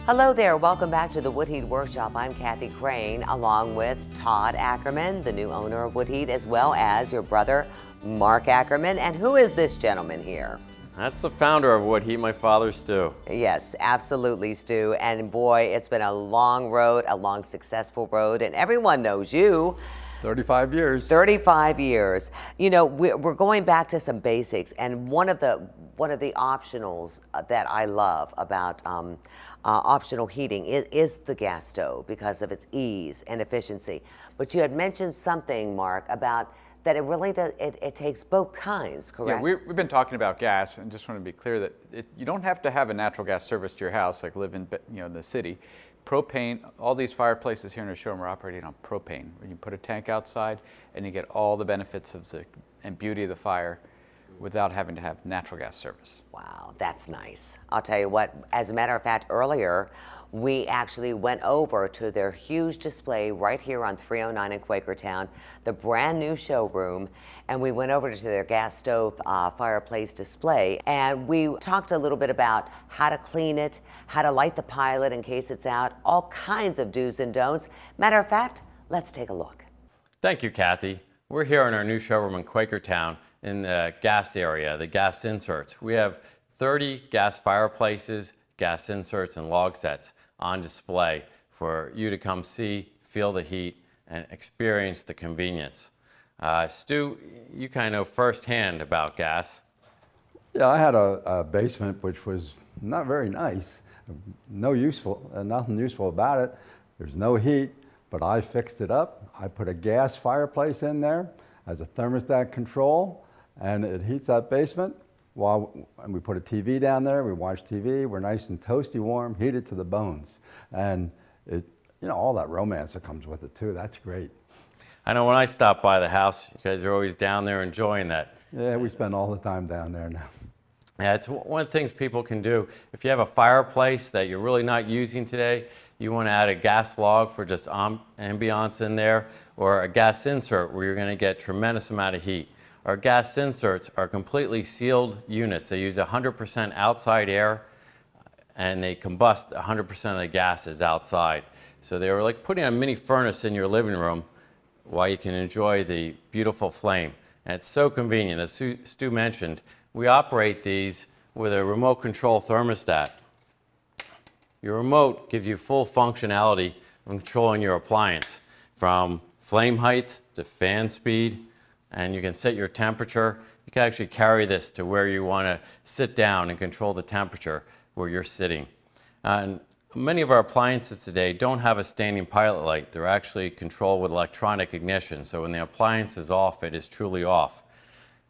Hello there, welcome back to the Wood Heat Workshop. I'm Kathy Craine, along with Todd Ackerman, the new owner of Wood Heat, as well as your brother, Mark Ackerman. And who is this gentleman here? That's the founder of Wood Heat, my father, Stu. Yes, absolutely, Stu. And boy, it's been a long road, a long, successful road, and everyone knows you. 35 years. 35 years. You know, we're going back to some basics, and one of the optionals that I love about optional heating is the gas stove because of its ease and efficiency. But you had mentioned something, Mark, about that it really does, it takes both kinds, correct? Yeah, we've been talking about gas, and just want to be clear that you don't have to have a natural gas service to your house, like live in the city. Propane, all these fireplaces here in the showroom are operating on propane. You put a tank outside, and you get all the benefits of and beauty of the fire without having to have natural gas service. Wow, that's nice. I'll tell you what, as a matter of fact, earlier, we actually went over to their huge display right here on 309 in Quakertown, the brand new showroom, and we went over to their gas stove fireplace display, and we talked a little bit about how to clean it, how to light the pilot in case it's out, all kinds of do's and don'ts. Matter of fact, let's take a look. Thank you, Kathy. We're here in our new showroom in Quakertown in the gas area, the gas inserts. We have 30 gas fireplaces, gas inserts, and log sets on display for you to come see, feel the heat, and experience the convenience. Stu, you kind of know firsthand about gas. Yeah, I had a basement which was not very nice. Nothing useful about it. There's no heat, but I fixed it up. I put a gas fireplace in there as a thermostat control, and it heats that basement. And we put a TV down there, we watch TV, we're nice and toasty warm, heated to the bones. And all that romance that comes with it too, that's great. I know when I stop by the house, you guys are always down there enjoying that. Yeah, we spend all the time down there now. Yeah, it's one of the things people can do. If you have a fireplace that you're really not using today, you want to add a gas log for just ambiance in there, or a gas insert where you're going to get tremendous amount of heat. Our gas inserts are completely sealed units. They use 100% outside air, and they combust 100% of the gases outside. So they were like putting a mini furnace in your living room while you can enjoy the beautiful flame. And it's so convenient. As Stu mentioned, we operate these with a remote control thermostat. Your remote gives you full functionality of controlling your appliance, from flame height to fan speed, and you can set your temperature. You can actually carry this to where you want to sit down and control the temperature where you're sitting. And many of our appliances today don't have a standing pilot light. They're actually controlled with electronic ignition, so when the appliance is off, it is truly off.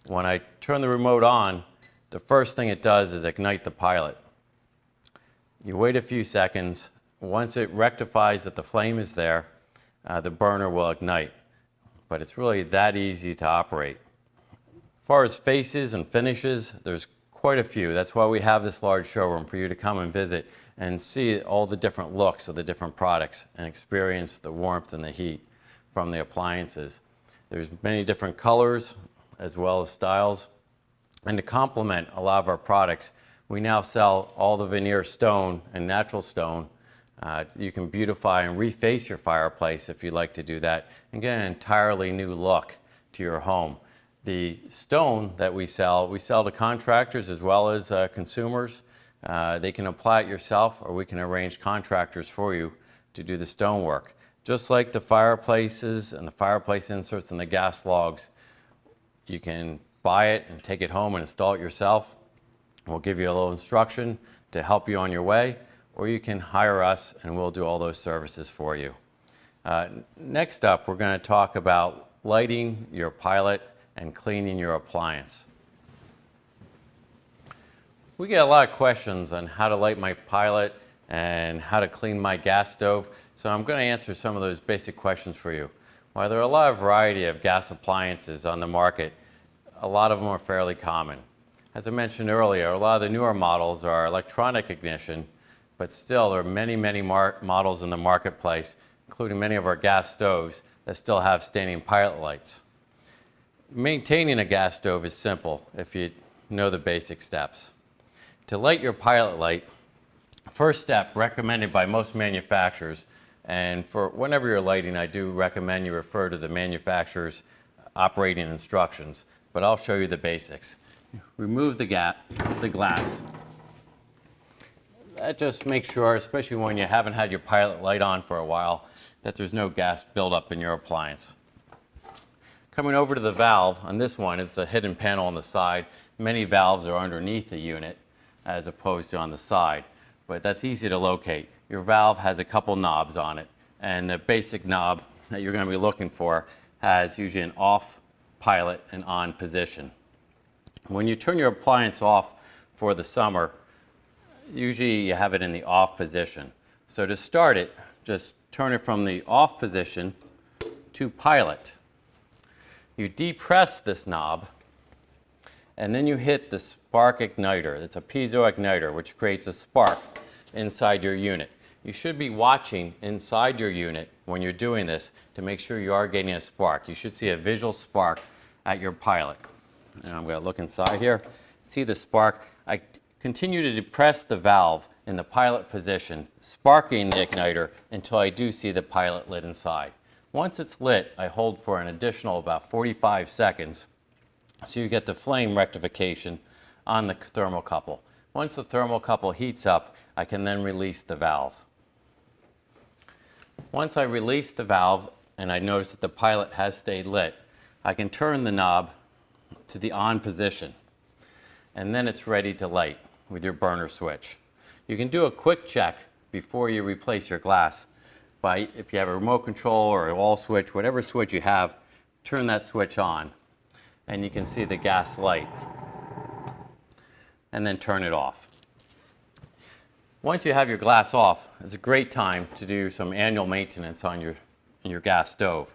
When I turn the remote on, the first thing it does is ignite the pilot. You wait a few seconds. Once it rectifies that the flame is there, the burner will ignite. But it's really that easy to operate. As far as faces and finishes, there's quite a few. That's why we have this large showroom for you to come and visit and see all the different looks of the different products and experience the warmth and the heat from the appliances. There's many different colors as well as styles. And to complement a lot of our products, we now sell all the veneer stone and natural stone. You can beautify and reface your fireplace if you'd like to do that and get an entirely new look to your home. The stone that we sell to contractors as well as consumers. They can apply it yourself, or we can arrange contractors for you to do the stonework. Just like the fireplaces and the fireplace inserts and the gas logs, you can buy it and take it home and install it yourself. We'll give you a little instruction to help you on your way, or you can hire us and we'll do all those services for you. Next up, we're going to talk about lighting your pilot and cleaning your appliance. We get a lot of questions on how to light my pilot and how to clean my gas stove, so I'm going to answer some of those basic questions for you. While there are a lot of variety of gas appliances on the market, a lot of them are fairly common. As I mentioned earlier, a lot of the newer models are electronic ignition, but still there are many models in the marketplace, including many of our gas stoves, that still have standing pilot lights. Maintaining a gas stove is simple if you know the basic steps. To light your pilot light, First step recommended by most manufacturers, and for whenever you're lighting, I do recommend you refer to the manufacturer's operating instructions, but I'll show you the basics. Remove the glass. That just makes sure, especially when you haven't had your pilot light on for a while, that there's no gas buildup in your appliance. Coming over to the valve, on this one, it's a hidden panel on the side. Many valves are underneath the unit as opposed to on the side, but that's easy to locate. Your valve has a couple knobs on it, and the basic knob that you're going to be looking for has usually an off pilot and on position. When you turn your appliance off for the summer, usually you have it in the off position. So to start it, just turn it from the off position to pilot. You depress this knob, and then you hit the spark igniter. It's a piezo igniter, which creates a spark inside your unit. You should be watching inside your unit when you're doing this to make sure you are getting a spark. You should see a visual spark at your pilot. And I'm going to look inside here, see the spark. I continue to depress the valve in the pilot position, sparking the igniter until I do see the pilot lit inside. Once it's lit, I hold for an additional about 45 seconds so you get the flame rectification on the thermocouple. Once the thermocouple heats up, I can then release the valve. Once I release the valve and I notice that the pilot has stayed lit, I can turn the knob to the on position, and then it's ready to light with your burner switch. You can do a quick check before you replace your glass by, if you have a remote control or a wall switch, whatever switch you have, turn that switch on and you can see the gas light, and then turn it off. Once you have your glass off, it's a great time to do some annual maintenance on your gas stove.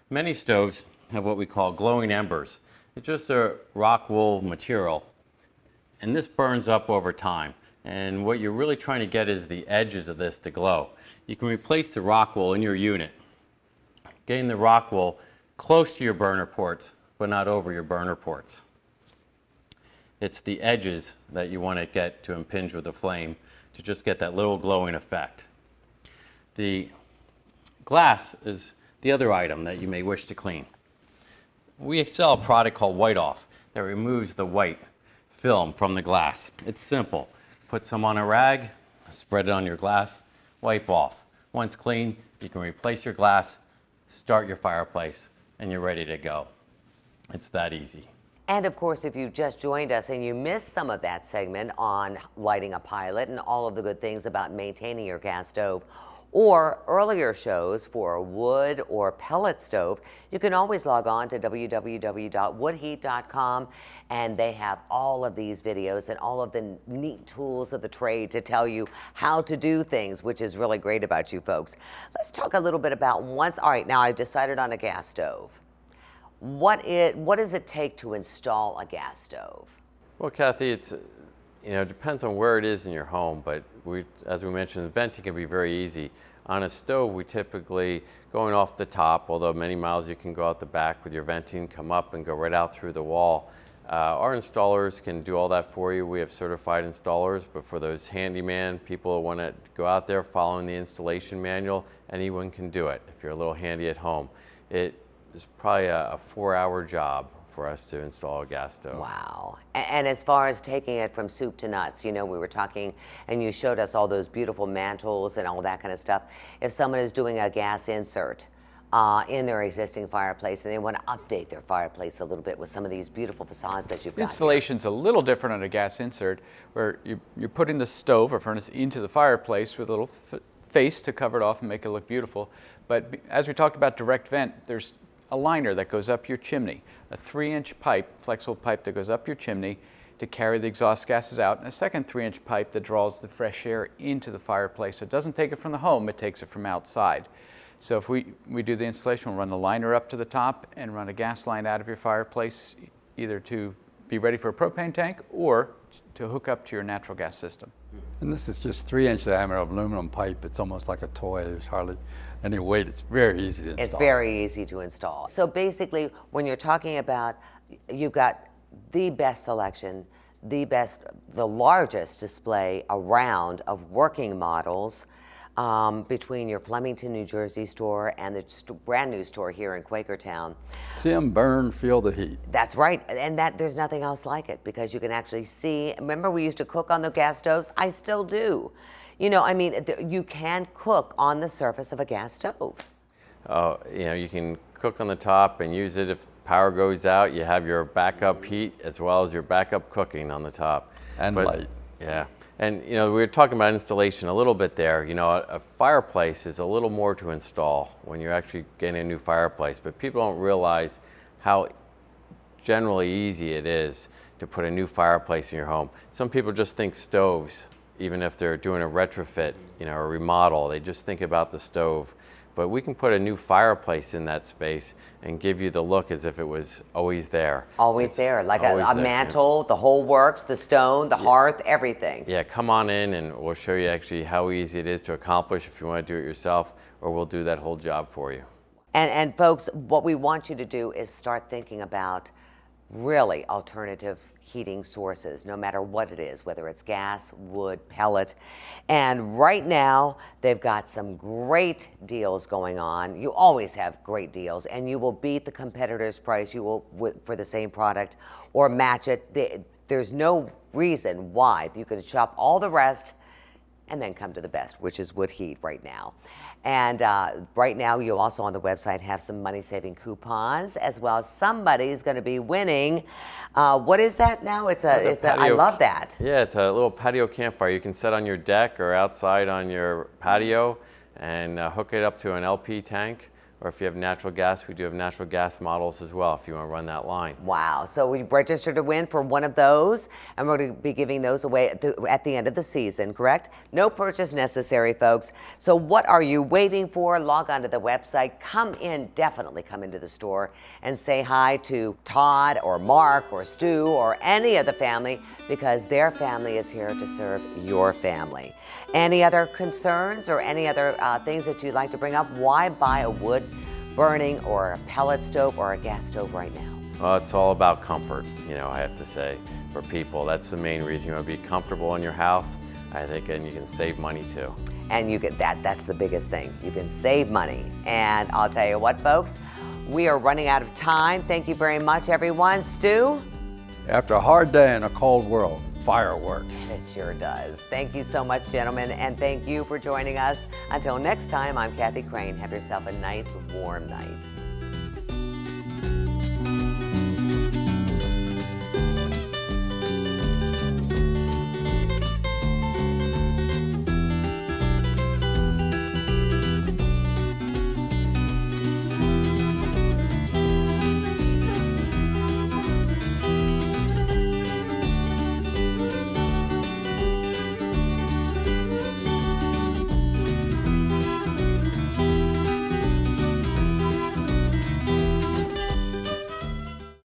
Many stoves have what we call glowing embers. It's just a rock wool material, and this burns up over time. And what you're really trying to get is the edges of this to glow. You can replace the rock wool in your unit, getting the rock wool close to your burner ports, but not over your burner ports. It's the edges that you want to get to impinge with the flame to just get that little glowing effect. The glass is the other item that you may wish to clean. We sell a product called White Off that removes the white film from the glass. It's simple. Put some on a rag, spread it on your glass, wipe off. Once clean, you can replace your glass, start your fireplace, and you're ready to go. It's that easy. And of course, if you just joined us and you missed some of that segment on lighting a pilot and all of the good things about maintaining your gas stove, or earlier shows for a wood or pellet stove, you can always log on to www.woodheat.com, and they have all of these videos and all of the neat tools of the trade to tell you how to do things, which is really great about you folks. Let's talk a little bit about all right, now I've decided on a gas stove. What does it take to install a gas stove? Well, Kathy, it depends on where it is in your home, but as we mentioned, venting can be very easy. On a stove, we typically, going off the top, although many miles you can go out the back with your venting, come up and go right out through the wall. Our installers can do all that for you. We have certified installers, but for those handyman people who want to go out there following the installation manual, anyone can do it if you're a little handy at home. It is probably a 4-hour job for us to install a gas stove. Wow. And as far as taking it from soup to nuts, we were talking and you showed us all those beautiful mantles and all that kind of stuff. If someone is doing a gas insert in their existing fireplace and they want to update their fireplace a little bit with some of these beautiful facades that you've got Installation's a little different on a gas insert, where you're putting the stove or furnace into the fireplace with a little face to cover it off and make it look beautiful. But as we talked about direct vent, there's a liner that goes up your chimney, a 3-inch pipe, flexible pipe that goes up your chimney to carry the exhaust gases out, and a second 3-inch pipe that draws the fresh air into the fireplace. So it doesn't take it from the home, it takes it from outside. So if we do the installation, we'll run the liner up to the top and run a gas line out of your fireplace, either to be ready for a propane tank or to hook up to your natural gas system. And this is just 3-inch diameter aluminum pipe. It's almost like a toy. There's hardly any weight. It's very easy to install. It's very easy to install. So basically, when you're talking about, you've got the best selection, the largest display around of working models between your Flemington, New Jersey store and the brand new store here in Quakertown. See them burn, feel the heat. That's right, and there's nothing else like it because you can actually see. Remember, we used to cook on the gas stoves. I still do. You know, I mean, you can cook on the surface of a gas stove. Oh, you know, you can cook on the top and use it if power goes out. You have your backup heat as well as your backup cooking on the top. And light. Yeah. And, you know, we were talking about installation a little bit there. You know, a fireplace is a little more to install when you're actually getting a new fireplace, but people don't realize how generally easy it is to put a new fireplace in your home. Some people just think stoves, even if they're doing a retrofit, you know, or remodel, they just think about the stove. But we can put a new fireplace in that space and give you the look as if it was always there. Always there, like always a there, mantle, the whole works, the stone, the hearth, everything. Yeah, come on in and we'll show you actually how easy it is to accomplish if you want to do it yourself, or we'll do that whole job for you. And folks, what we want you to do is start thinking about really alternative heating sources, no matter what it is, whether it's gas, wood, pellet. And right now, they've got some great deals going on. You always have great deals, and you will beat the competitor's price for the same product or match it. There's no reason why. You can shop all the rest and then come to the best, which is Wood Heat right now. And right now, you also on the website have some money-saving coupons, as well as somebody's going to be winning. What is that now? I love that. Yeah, it's a little patio campfire you can set on your deck or outside on your patio and hook it up to an LP tank. Or if you have natural gas, we do have natural gas models as well if you want to run that line. Wow. So we registered to win for one of those, and we're going to be giving those away at the end of the season, correct? No purchase necessary, folks. So what are you waiting for? Log on to the website. Definitely come into the store and say hi to Todd or Mark or Stu or any of the family, because their family is here to serve your family. Any other concerns or any other things that you'd like to bring up? Why buy a wood burning or a pellet stove or a gas stove right now? Well, it's all about comfort, you know, I have to say, for people. That's the main reason. You want to be comfortable in your house, I think, and you can save money too. And you get that's the biggest thing. You can save money. And I'll tell you what, folks, we are running out of time. Thank you very much, everyone. Stu? After a hard day in a cold world, fireworks. It sure does. Thank you so much, gentlemen, and thank you for joining us. Until next time, I'm Kathy Craine. Have yourself a nice, warm night.